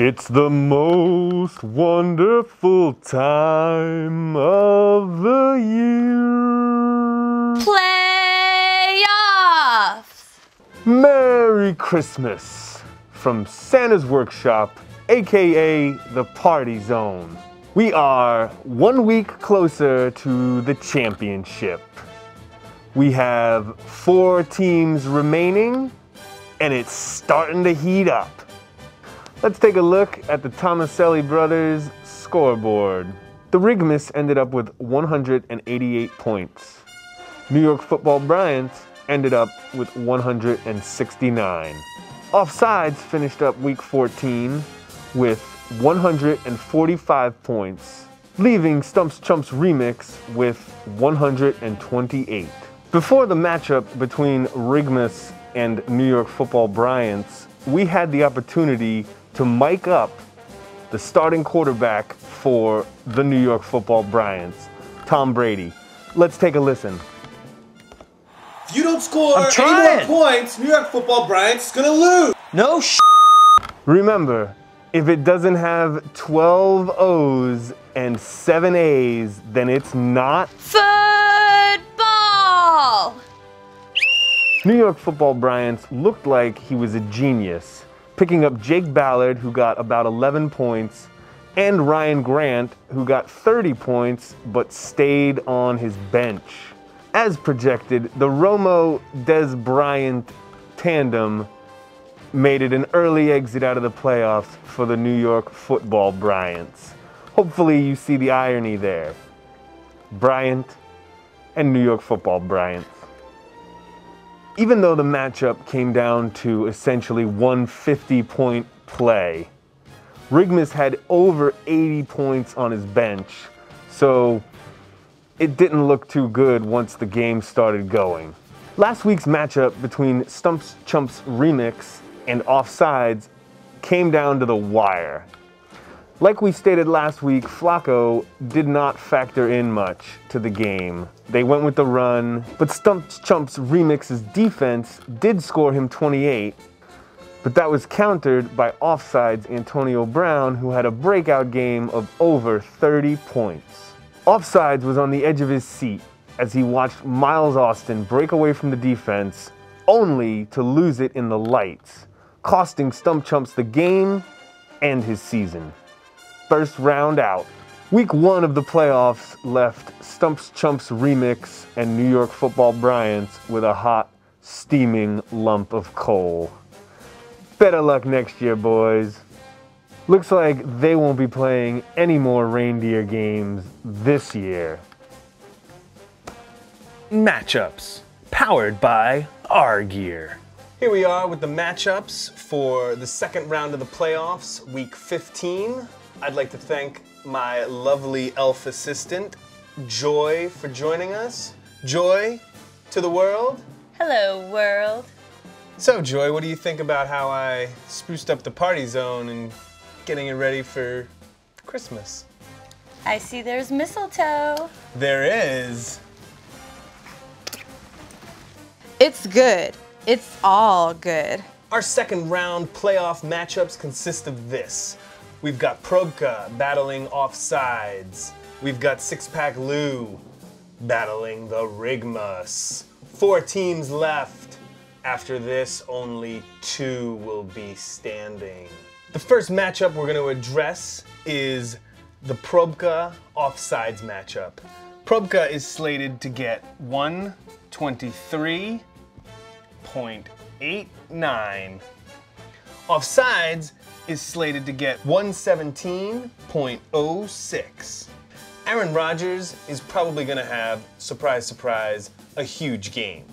It's the most wonderful time of the year. Playoffs! Merry Christmas from Santa's Workshop, aka the Party Zone. We are 1 week closer to the championship. We have 4 teams remaining, and it's starting to heat up. Let's take a look at the Tomaselli brothers' scoreboard. The Rigmas ended up with 188 points. New York Football Bryants ended up with 169. Offsides finished up week 14 with 145 points, leaving Stumps Chumps Remix with 128. Before the matchup between Rigmas and New York Football Bryants, we had the opportunity to mic up the starting quarterback for the New York Football Bryants, Tom Brady. Let's take a listen. If you don't score any more points, New York Football Bryants is gonna lose. No Remember, if it doesn't have 12 O's and 7 A's, then it's not football. New York Football Bryants looked like he was a genius, picking up Jake Ballard, who got about 11 points, and Ryan Grant, who got 30 points, but stayed on his bench. As projected, the Romo-Des Bryant tandem made it an early exit out of the playoffs for the New York Football Bryants. Hopefully you see the irony there. Bryant and New York Football Bryants. Even though the matchup came down to essentially one 50-point play, Rigmas had over 80 points on his bench, so it didn't look too good once the game started going. Last week's matchup between Stumps Chumps Remix and Offsides came down to the wire. Like we stated last week, Flacco did not factor in much to the game. They went with the run, but Stumps Chumps Remix's defense did score him 28, but that was countered by Offsides' Antonio Brown, who had a breakout game of over 30 points. Offsides was on the edge of his seat as he watched Miles Austin break away from the defense, only to lose it in the lights, costing Stump Chumps the game and his season. First round out. Week 1 of the playoffs left Stumps Chumps Remix and New York Football Bryants with a hot, steaming lump of coal. Better luck next year, boys. Looks like they won't be playing any more reindeer games this year. matchups, powered by our gear. Here we are with the matchups for the second round of the playoffs, week 15. I'd like to thank my lovely elf assistant, Joy, for joining us. Joy, to the world. Hello, world. So, Joy, what do you think about how I spruced up the party zone and getting it ready for Christmas? I see there's mistletoe. There is. It's good. It's all good. Our second round playoff matchups consist of this. We've got Probka battling Offsides. We've got Six Pack Lou battling the Rigmas. 4 teams left. After this, only 2 will be standing. The first matchup we're going to address is the Probka Offsides matchup. Probka is slated to get 123.89. Offsides is slated to get 117.06. Aaron Rodgers is probably going to have, surprise, surprise, a huge game.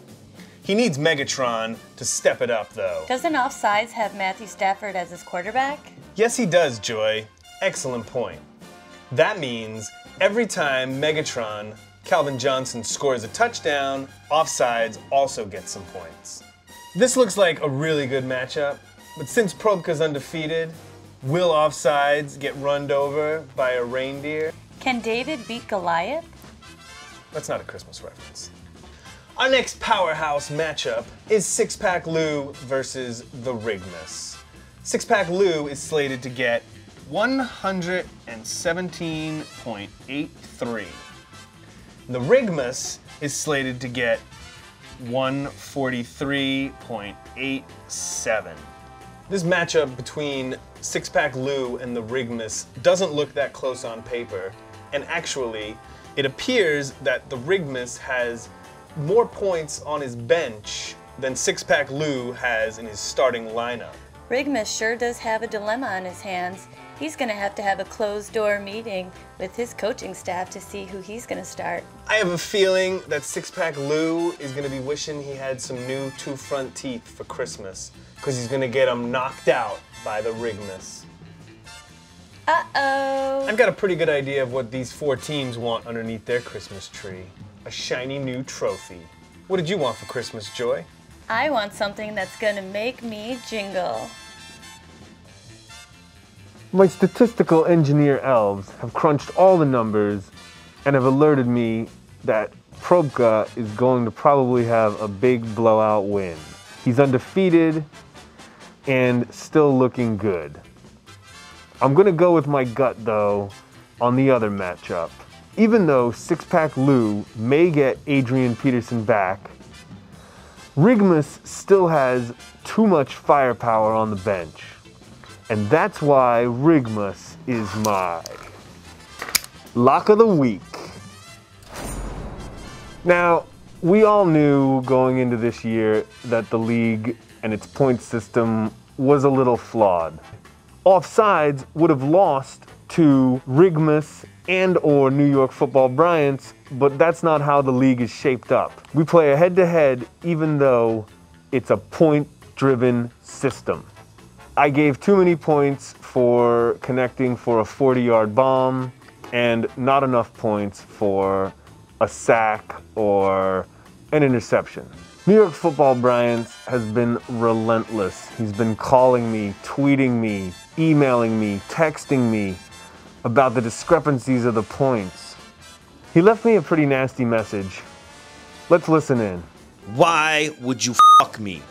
He needs Megatron to step it up, though. Doesn't Offsides have Matthew Stafford as his quarterback? Yes, he does, Joy. Excellent point. That means every time Megatron, Calvin Johnson, scores a touchdown, Offsides also gets some points. This looks like a really good matchup, but since Probka's undefeated, will Offsides get runned over by a reindeer? Can David beat Goliath? That's not a Christmas reference. Our next powerhouse matchup is Six Pack Lou versus the Rigmas. Six-Pack Lou is slated to get 117.83. The Rigmus is slated to get 143.87. This matchup between Six-Pack Lou and the Rigmus doesn't look that close on paper, and actually, it appears that the Rigmus has more points on his bench than Six-Pack Lou has in his starting lineup. Rigmus sure does have a dilemma on his hands. He's going to have a closed-door meeting with his coaching staff to see who he's going to start. I have a feeling that Six-Pack Lou is going to be wishing he had some new two front teeth for Christmas, because he's going to get them knocked out by the Rigmus. Uh-oh. I've got a pretty good idea of what these four teams want underneath their Christmas tree. A shiny new trophy. What did you want for Christmas, Joy? I want something that's going to make me jingle. My statistical engineer elves have crunched all the numbers and have alerted me that Probka is going to probably have a big blowout win. He's undefeated and still looking good. I'm going to go with my gut, though, on the other matchup. Even though Six-Pack Lou may get Adrian Peterson back, Rigmus still has too much firepower on the bench. And that's why Rigmus is my lock of the week. Now, we all knew going into this year that the league and its point system was a little flawed. Offsides would have lost to Rigmus and or New York Football Bryants, but that's not how the league is shaped up. We play a head-to-head even though it's a point-driven system. I gave too many points for connecting for a 40-yard bomb and not enough points for a sack or an interception. New York Football Bryants has been relentless. He's been calling me, tweeting me, emailing me, texting me about the discrepancies of the points. He left me a pretty nasty message. Let's listen in. Why would you fuck me?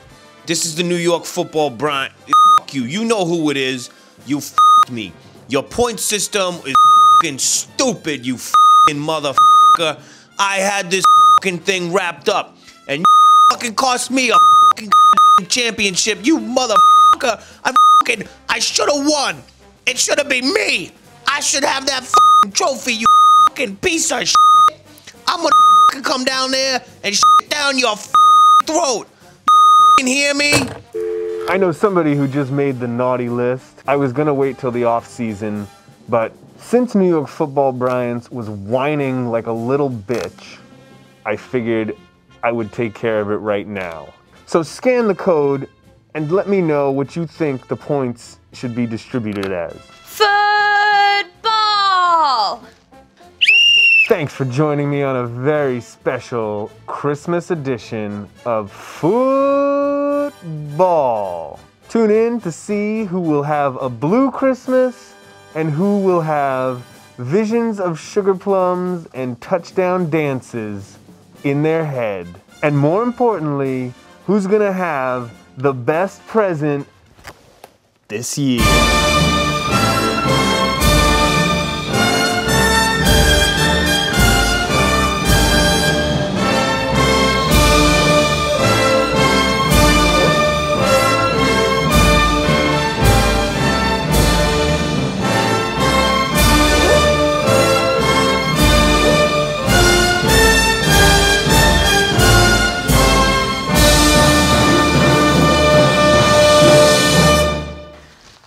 This is the New York Football Bryant. Fuck you. You know who it is. You fucked me. Your point system is fucking stupid, you fucking motherfucker. I had this fucking thing wrapped up, and you fucking cost me a fucking championship, you motherfucker. I should have won. It should have been me. I should have that fucking trophy, you fucking piece of shit. I'm gonna fucking come down there and shit down your throat. You hear me? I know somebody who just made the naughty list. I was gonna wait till the off season, but since New York Football Bryants was whining like a little bitch, I figured I would take care of it right now. So scan the code and let me know what you think the points should be distributed as. Football! Thanks for joining me on a very special Christmas edition of Football. Tune in to see who will have a blue Christmas and who will have visions of sugar plums and touchdown dances in their head. And more importantly, who's gonna have the best present this year.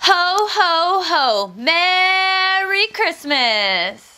Ho, ho, ho. Merry Christmas!